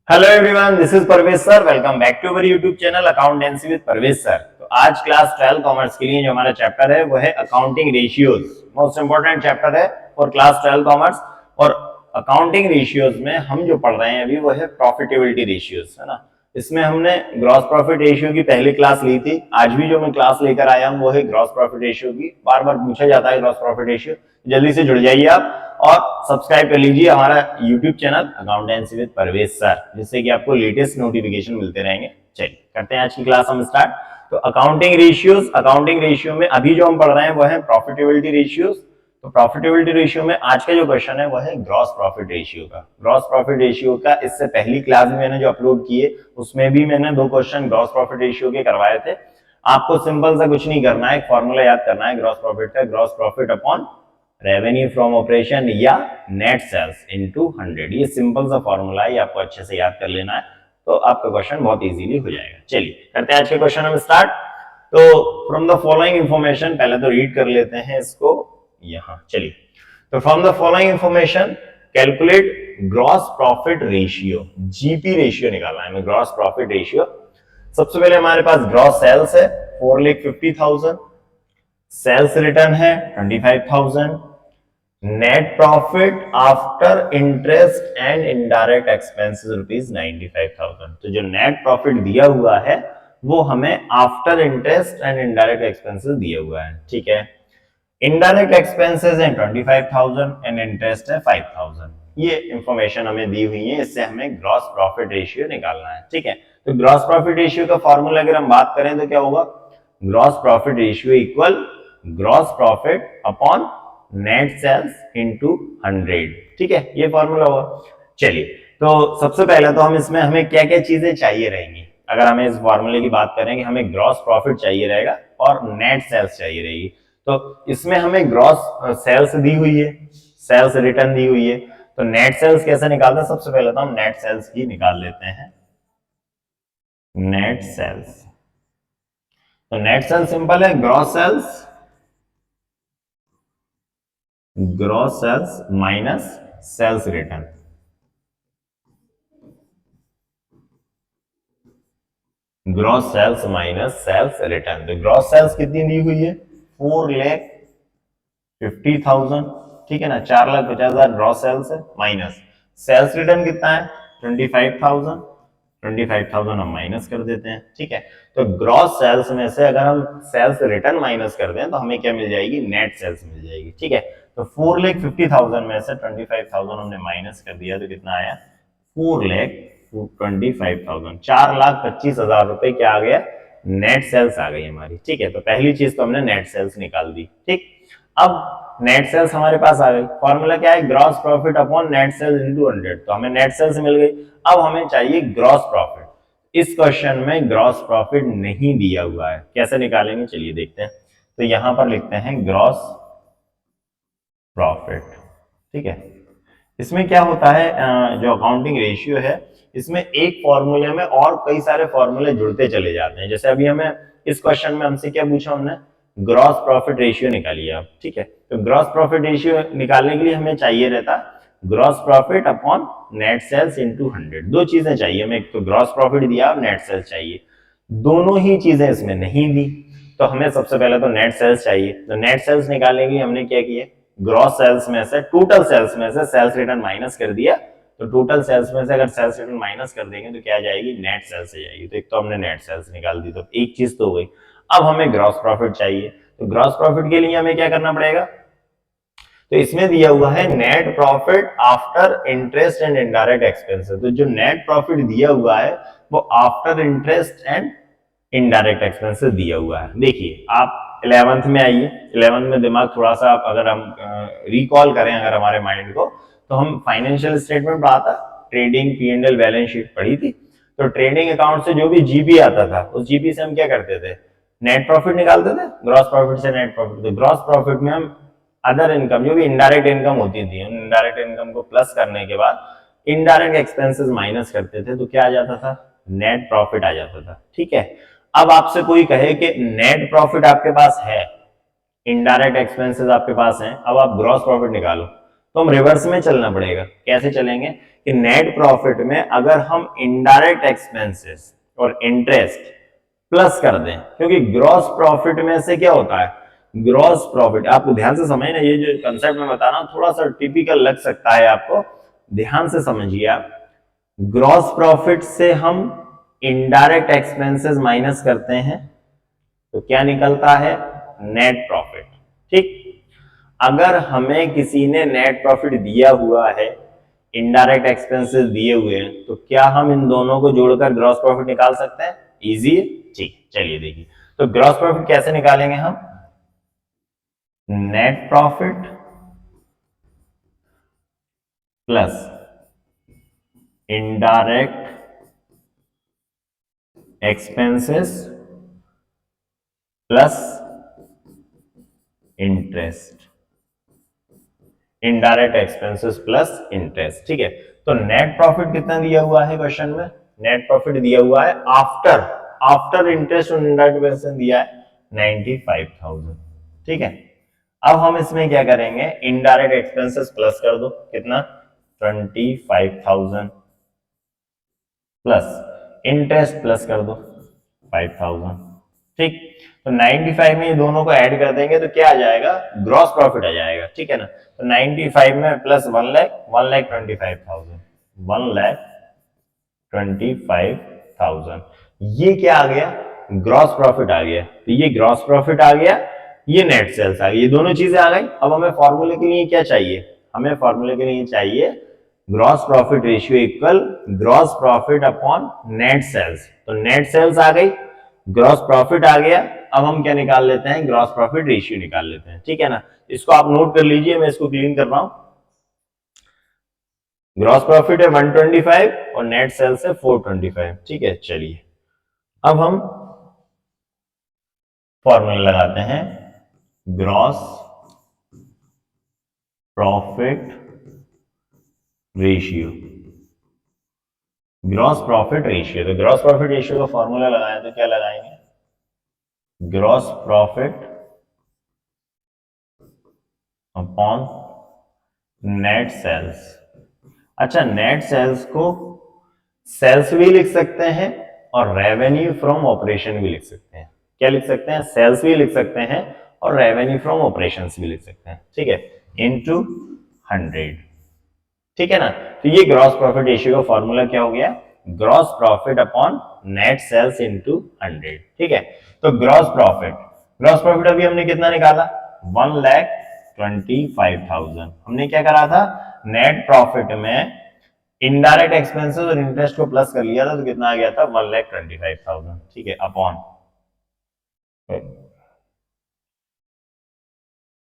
Hello everyone, this is Parvez sir. Welcome back to our YouTube channel accountancy with Parvez sir. तो आज class 12 commerce के लिए जो हमारा चैप्टर है वो है accounting ratios. Most important chapter है फॉर क्लास 12 कॉमर्स। और अकाउंटिंग रेशियोज में हम जो पढ़ रहे हैं अभी वो है प्रॉफिटेबिलिटी रेशियोज, है ना। इसमें हमने ग्रॉस प्रॉफिट रेशियो की पहली क्लास ली थी। आज भी जो मैं क्लास लेकर आया हूँ वो है ग्रॉस प्रॉफिट रेशियो की। बार बार पूछा जाता है ग्रॉस प्रॉफिट रेशियो, जल्दी से जुड़ जाइए आप और सब्सक्राइब कर लीजिए हमारा YouTube channel accountancy with Parvez sir, जिससे कि आपको लेटेस्ट नोटिफिकेशन मिलते रहेंगे। चलिए करते हैं आज की क्लास हम स्टार्ट। तो अकाउंटिंग रेशियोज, अकाउंटिंग रेशियो में अभी जो हम पढ़ रहे हैं वो है प्रॉफिटेबिलिटी रेशियोज। तो प्रॉफिटेबिलिटी रेशियो में आज का जो क्वेश्चन है वो है ग्रॉस प्रॉफिट रेशियो का। ग्रॉस प्रॉफिट रेशियो का इससे पहली क्लास में मैंने जो अपलोड किए उसमें भी मैंने 2 क्वेश्चन ग्रॉस प्रॉफिट रेशियो के करवाए थे। आपको सिंपल सा कुछ नहीं करना है, एक फॉर्मूला याद करना है ग्रॉस प्रॉफिट का, gross profit upon revenue from operation या नेट सेल्स इनटू 100। ये सिंपल सा फॉर्मूला है, आपको अच्छे से याद कर लेना है तो आपका क्वेश्चन बहुत इजीली हो जाएगा। चलिए करते हैं आज के क्वेश्चन हम स्टार्ट। तो फ्रॉम द फॉलोइंग इंफॉर्मेशन, पहले तो रीड कर लेते हैं इसको यहाँ। चलिए, तो from the following information calculate gross profit ratio, GP ratio निकालना है हमें, ग्रॉस प्रॉफिट रेशियो। सबसे पहले हमारे पास ग्रॉस सेल्स है 4,50,000, सेल्स रिटर्न है 25,000, net profit after interest and indirect expenses ₹95,000। तो जो नेट प्रॉफिट दिया हुआ है वो हमें after interest and indirect expenses दिया हुआ है, ठीक है। इनडायरेक्ट एक्सपेंसेस हैं 25,000 एंड इंटरेस्ट है 5,000। ये इंफॉर्मेशन हमें दी हुई है, इससे हमें ग्रॉस प्रॉफिट रेशियो निकालना है, ठीक है। तो ग्रॉस प्रॉफिट रेशियो का फॉर्मूला अगर हम बात करें तो क्या होगा, gross profit ratio equal gross profit upon net sales into 100, ठीक है, ये फॉर्मूला होगा। चलिए, तो सबसे पहले तो हम इसमें हमें क्या क्या चीजें चाहिए रहेंगी। अगर हमें इस फॉर्मूले की बात करें कि हमें ग्रॉस प्रॉफिट चाहिए रहेगा और नेट सेल्स चाहिए रहेगी, तो इसमें हमें ग्रॉस सेल्स दी हुई है, सेल्स रिटर्न दी हुई है। तो नेट सेल्स कैसे निकालते हैं, सबसे पहले तो हम नेट सेल्स की निकाल लेते हैं। नेट सेल्स, तो नेट सेल्स सिंपल है, gross sales minus sales return. Gross sales minus sales return. तो ग्रॉस सेल्स कितनी दी हुई है, 4,50,000, ठीक है ना, 4,50,000 ग्रॉस सेल्स है, माइनस सेल्स रिटर्न कितना है 25,000। 25,000 हम माइनस कर देते हैं, ठीक है। तो ग्रॉस सेल्स में से अगर हम सेल्स रिटर्न माइनस कर दें तो हमें क्या मिल जाएगी, नेट सेल्स मिल जाएगी, ठीक है। तो 4,50,000 में से 25,000 हमने माइनस कर दिया तो कितना आया, 4,25,000, 4,25,000 रुपए क्या आ गया, नेट सेल्स आ गई हमारी, ठीक है। तो पहली चीज तो हमने नेट सेल्स निकाल दी, ठीक। अब नेट सेल्स हमारे पास आ गई, फॉर्मूला क्या है, gross profit upon net sales into 100। तो हमें नेट सेल्स मिल गई। अब हमें चाहिए ग्रॉस प्रॉफिट। इस क्वेश्चन में ग्रॉस प्रॉफिट नहीं दिया हुआ है, कैसे निकालेंगे चलिए देखते हैं। तो यहां पर लिखते हैं ग्रॉस प्रॉफिट, ठीक है। इसमें क्या होता है, जो अकाउंटिंग रेशियो है इसमें एक फॉर्मूले में और कई सारे फॉर्मूले जुड़ते चले जाते हैं। जैसे अभी हमें इस क्वेश्चन में हमसे क्या पूछा, हमने ग्रॉस प्रॉफिट रेशियो निकालिए आप, ठीक है। तो ग्रॉस प्रॉफिट रेशियो निकालने के लिए हमें चाहिए रहता gross profit upon net sales into 100। दो चीजें चाहिए हमें, एक तो ग्रॉस प्रॉफिट दिया और नेट सेल्स चाहिए, दोनों ही चीजें इसमें नहीं दी। तो हमें सबसे पहले तो नेट सेल्स चाहिए। तो नेट सेल्स निकालने के लिए हमने क्या किया, ग्रॉस सेल्स में से, टोटल सेल्स में से सेल्स रिटर्न माइनस कर दिया। तो टोटल सेल्स में से अगर सेल्स रिटर्न माइनस कर देंगे तो क्या आ जाएगी, नेट सेल्स आ जाएगी। तो एक तो हमने नेट सेल्स निकाल दी, तो एक चीज तो हो गई। अब हमें ग्रॉस प्रॉफिट चाहिए। तो ग्रॉस प्रॉफिट के लिए हमें क्या करना पड़ेगा, तो इसमें दिया हुआ है net profit after interest and indirect expenses. तो जो नेट प्रॉफिट दिया हुआ है वो after interest and indirect expenses दिया हुआ है। देखिए आप 11th में आइए, 11th में दिमाग थोड़ा सा अगर हम रिकॉल करें अगर हमारे माइंड को, तो हम फाइनेंशियल स्टेटमेंट पढ़ा था, ट्रेडिंग P&L बैलेंस शीट पढ़ी थी। तो ट्रेडिंग अकाउंट से जो भी जीपी आता था उस जीपी से हम क्या करते थे, नेट प्रॉफिट निकालते थे, ग्रॉस प्रॉफिट से नेट प्रॉफिट। तो ग्रॉस प्रॉफिट में हम अदर इनकम, जो भी इनडायरेक्ट इनकम होती थी, उन इनडायरेक्ट इनकम को प्लस करने के बाद इनडायरेक्ट एक्सपेंसेस माइनस करते थे, तो क्या आ जाता था, नेट प्रॉफिट आ जाता था, ठीक है। अब आपसे कोई कहे कि नेट प्रॉफिट आपके पास है, इनडायरेक्ट एक्सपेंसेस आपके पास हैं, अब आप ग्रॉस प्रॉफिट निकालो, तो हम रिवर्स में चलना पड़ेगा। कैसे चलेंगे कि नेट प्रॉफिट में अगर हम इनडायरेक्ट एक्सपेंसेस और इंटरेस्ट प्लस कर दें, क्योंकि ग्रॉस प्रॉफिट में से क्या होता है, ग्रॉस प्रॉफिट, आपको ध्यान से समझना, ये जो कंसेप्ट मैं बता रहा हूं थोड़ा सा टिपिकल लग सकता है आपको, ध्यान से समझिए आप। ग्रॉस प्रॉफिट से हम इनडायरेक्ट एक्सपेंसेस माइनस करते हैं तो क्या निकलता है, नेट प्रॉफिट। ठीक, अगर हमें किसी ने नेट प्रॉफिट दिया हुआ है, इनडायरेक्ट एक्सपेंसेस दिए हुए हैं, तो क्या हम इन दोनों को जोड़कर ग्रॉस प्रॉफिट निकाल सकते हैं? इजी है। ठीक, चलिए देखिए, तो ग्रॉस प्रॉफिट कैसे निकालेंगे हम, net profit plus indirect expenses plus interest, indirect expenses plus interest. ठीक है, तो नेट प्रॉफिट कितना दिया हुआ है क्वेश्चन में, नेट प्रॉफिट दिया हुआ है आफ्टर आफ्टर इंटरेस्ट और इनडायरेक्ट एक्सपेंसेस दिया है 95,000। ठीक है, अब हम इसमें क्या करेंगे, इनडायरेक्ट एक्सपेंसेस प्लस कर दो, कितना 25,000 प्लस इंटरेस्ट प्लस कर दो 5,000। ठीक, तो 95 में ये दोनों को ऐड कर देंगे तो क्या आ जाएगा, ग्रॉस प्रॉफिट आ जाएगा। ठीक है ना, तो 95 में प्लस 1 लाख, 1,25,000, 1,25,000, ये क्या आ गया, ग्रॉस प्रॉफिट आ गया। तो ये ग्रॉस प्रॉफिट आ गया, ये नेट सेल्स आ गई, ये दोनों चीजें आ गई। अब हमें फॉर्मूले के लिए क्या चाहिए, हमें फॉर्मूले के लिए चाहिए gross profit ratio equal gross profit upon net sales. तो नेट सेल्स आ गई, ग्रॉस प्रॉफिट आ गया, अब हम क्या निकाल लेते हैं, ग्रॉस प्रॉफिट रेशियो निकाल लेते हैं। ठीक है ना, इसको आप नोट कर लीजिए, मैं इसको क्लीन कर रहा हूं। ग्रॉस प्रॉफिट है 125 और नेट सेल्स है 425। ठीक है, चलिए अब हम फॉर्मूला लगाते हैं, gross profit ratio, gross profit ratio. तो ग्रॉस प्रॉफिट रेशियो का फॉर्मूला लगाएं तो क्या लगाएंगे, gross profit upon net sales. अच्छा, नेट सेल्स को सेल्स भी लिख सकते हैं और रेवेन्यू फ्रॉम ऑपरेशन भी लिख सकते हैं। क्या लिख सकते हैं, सेल्स भी लिख सकते हैं और रेवेन्यू फ्रॉम ऑपरेशंस भी लिख सकते हैं। ठीक है, इनटू 100। ठीक है ना, तो ये ग्रॉस प्रॉफिट रेशियो का फॉर्मूला क्या हो गया, gross profit upon net sales into 100। ठीक है, तो ग्रॉस प्रॉफिट अभी हमने कितना निकाला, 1,25,000। हमने क्या करा था, नेट प्रॉफिट में इनडायरेक्ट एक्सपेंसेस और इंटरेस्ट को प्लस कर लिया था, तो कितना आ गया था, 1,25,000। ठीक है, अपॉन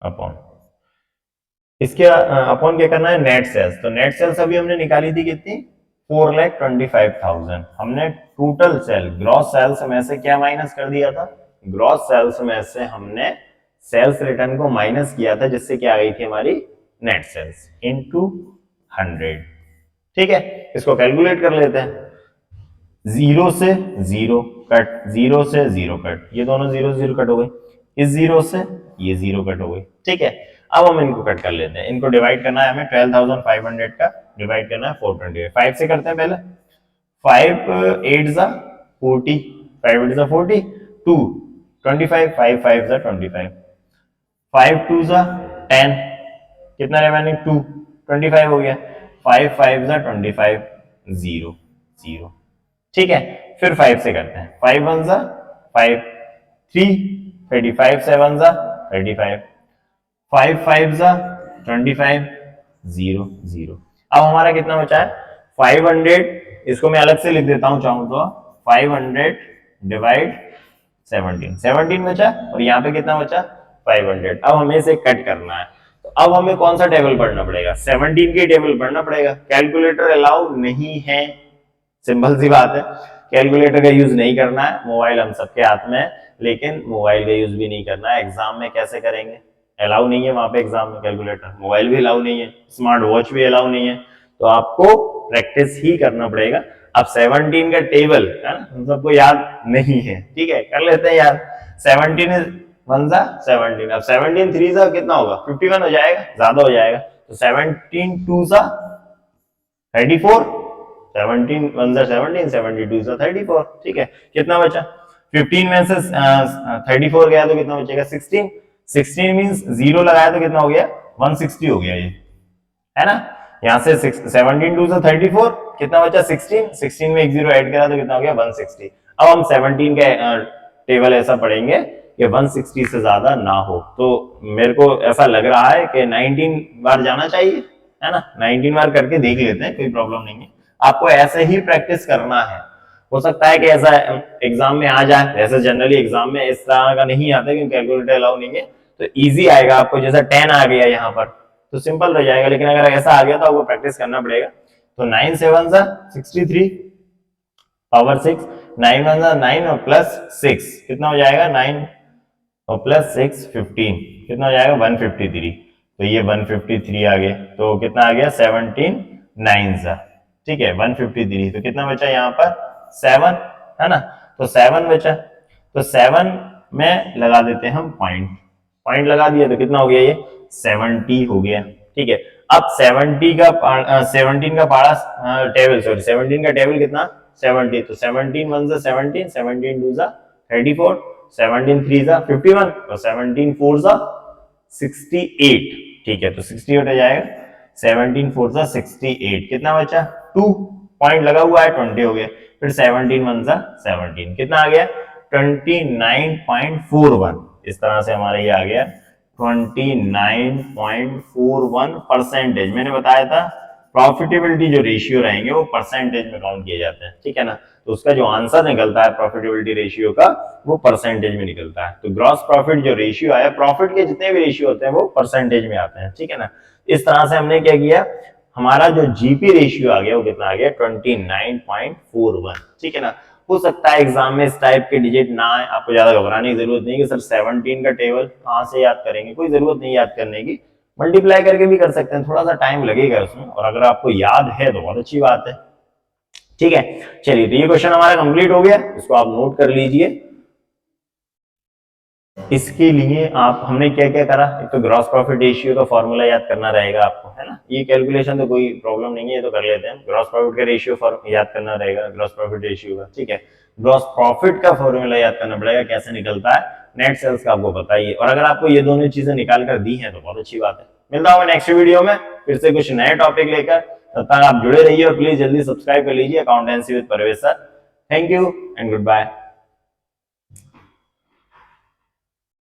अपॉन इसके अपॉन क्या करना है, नेट सेल्स। तो नेट सेल्स अभी हमने निकाली थी कितनी, 4,25,000। हमने टोटल सेल ग्रॉस सेल्स में से क्या माइनस कर दिया था, ग्रॉस सेल्स में से हमने सेल्स रिटर्न को माइनस किया था, जिससे क्या आ गई थी हमारी नेट सेल्स इनटू 100। ठीक है, इसको कैलकुलेट कर लेते हैं, 0 से 0 कट, 0 से 0 कट, ये दोनों 0 से 0 कट हो गई, इस 0 से ये 0 कट हो गई। ठीक है, अब हम इनको कट कर लेते हैं, इनको डिवाइड करना है हमें, 12,500 का डिवाइड करना है 425। 5 से करते हैं पहले, 5 8 जा 40, 5 8 जा 40, 2 25, 5 5 जा 25, 5 2 जा 10, कितना रिमेनिंग 2, 25 हो गया, 5 5 जा 25, 0 0। ठीक है, फिर 5 से करते हैं, 5 1 जा 5, 3 35, 7 जा 35, 5 5 जा 25, 0 0। अब हमारा कितना बचा है, 500, इसको मैं अलग से लिख देता हूं चाहूं तो, 500 डिवाइड 17, 17 बचा और यहाँ पे कितना बचा, 500। अब हमें इसे कट करना है, तो अब हमें कौन सा टेबल पढ़ना पड़ेगा, 17 के टेबल पढ़ना पड़ेगा। कैलकुलेटर अलाउ नहीं है, सिंपल सी बात है, कैलकुलेटर का यूज नहीं करना है, मोबाइल हम सबके हाथ में है, लेकिन मोबाइल का यूज भी नहीं करना है। एग्जाम में कैसे करेंगे, अलाउ नहीं है वहां पे एग्जाम में कैलकुलेटर, मोबाइल भी अलाउ नहीं है, स्मार्ट वॉच भी अलाउ नहीं है, तो आपको प्रैक्टिस ही करना पड़ेगा। अब 17 का टेबल है ना, हम सबको याद नहीं है, ठीक है, कर लेते हैं यार। 17 1 जा 17, अब 17 3 जा कितना होगा, 51 हो जाएगा, ज्यादा हो जाएगा, तो 17 2 सा 34, 17 1 सा 17, 72 सा 34, ठीक है। कितना बचा? 15 में से 34 गया तो कितना बचेगा? 16। 16 मींस 0 लगाया तो कितना हो गया? 160 हो गया ये, है ना। यहाँ से 17 2 से 34, कितना बचा? 16। 16 में एक 0 ऐड करा तो कितना हो गया? 160। अब हम 17 का टेबल ऐसा पढ़ेंगे कि 160 से ज्यादा ना हो। तो मेरे को ऐसा लग रहा है कि 19 बार जाना चाहिए, है ना। 19 बार करके देख लेते हैं, कोई प्रॉब्लम नहीं है। आपको ऐसे ही प्रैक्टिस करना है। हो सकता है कि ऐसा एग्जाम में आ जाए, वैसे जनरली एग्जाम में इस तरह का नहीं आता क्योंकि कैलकुलेटर अलाउ नहीं है, तो इजी आएगा आपको। जैसा 10 आ गया यहाँ पर तो सिंपल रह जाएगा, लेकिन अगर ऐसा आ गया तो आपको प्रैक्टिस करना पड़ेगा। तो 9 7 63 पावर 6, 9 1 9 और प्लस 6 कितना हो जाएगा? 9 और प्लस 6 15, कितना हो जाएगा? 153। तो ये 153 आ गया, तो कितना आ गया? 17 9 ठीक है 153। तो कितना बचा यहाँ पर? 7, है ना। तो 7 बचा, तो 7 में लगा देते हैं हम पॉइंट। पॉइंट लगा दिया तो कितना हो गया? ये 70 हो गया, ठीक है। अब 17 का पारा टेबल, सॉरी 17 का टेबल कितना? 70। तो 17 1 सा 17, 17 2 सा 34, 17 3 सा 51 और 17 4 सा 68, ठीक है। तो 68 हो जाएगा। 17 4 सा 68, कितना बचा? 2, पॉइंट लगा हुआ है 20 हो गया। फिर 17 1 सा 17, कितना आ गया? 29.41। इस तरह से हमारा ये आ गया 29.41 परसेंटेज। मैंने बताया था प्रॉफिटेबिलिटी जो रेशियो रहेंगे वो परसेंटेज में काउंट किए जाते हैं, ठीक है ना। तो उसका जो आंसर निकलता है प्रॉफिटेबिलिटी रेशियो का वो परसेंटेज में निकलता है। तो ग्रॉस प्रॉफिट जो रेशियो आया, प्रॉफिट के जितने भी रेशियो होते हैं वो परसेंटेज में आते हैं, ठीक है ना। इस तरह से हमने क्या किया, हमारा जो जीपी रेशियो आ गया वो कितना आ गया? 29.41, ठीक है ना। हो सकता है एग्जाम में इस टाइप के डिजिट ना आए, आपको ज्यादा घबराने की जरूरत नहीं कि सर 17 का टेबल कहां से याद करेंगे, कोई जरूरत नहीं याद करने की। मल्टीप्लाई करके भी कर सकते हैं, थोड़ा सा टाइम लगेगा उसमें, और अगर आपको याद है तो बहुत अच्छी बात है, ठीक है। चलिए, तो ये क्वेश्चन हमारा कंप्लीट हो गया, इसको आप नोट कर लीजिए। इसके लिए आप हमने क्या क्या करा? एक तो ग्रॉस प्रॉफिट रेशियो का फॉर्मूला याद करना रहेगा आपको, है ना। ये कैलकुलेशन तो कोई प्रॉब्लम नहीं है, ये तो कर लेते हैं। ग्रॉस प्रॉफिट का रेशियो याद करना रहेगा, ग्रॉस प्रॉफिट रेशियो का, ठीक है। ग्रॉस प्रॉफिट का फॉर्मूला याद करना पड़ेगा, कैसे निकलता है। नेट सेल्स का आपको पता ही है, और अगर आपको ये दोनों चीजें निकाल कर दी है तो बहुत अच्छी बात है। मिलता हूँ नेक्स्ट वीडियो में फिर से कुछ नए टॉपिक लेकर। तब तक आप जुड़े रहिए और प्लीज जल्दी सब्सक्राइब कर लीजिए accountancy with Parvez sir. Thank you and good bye.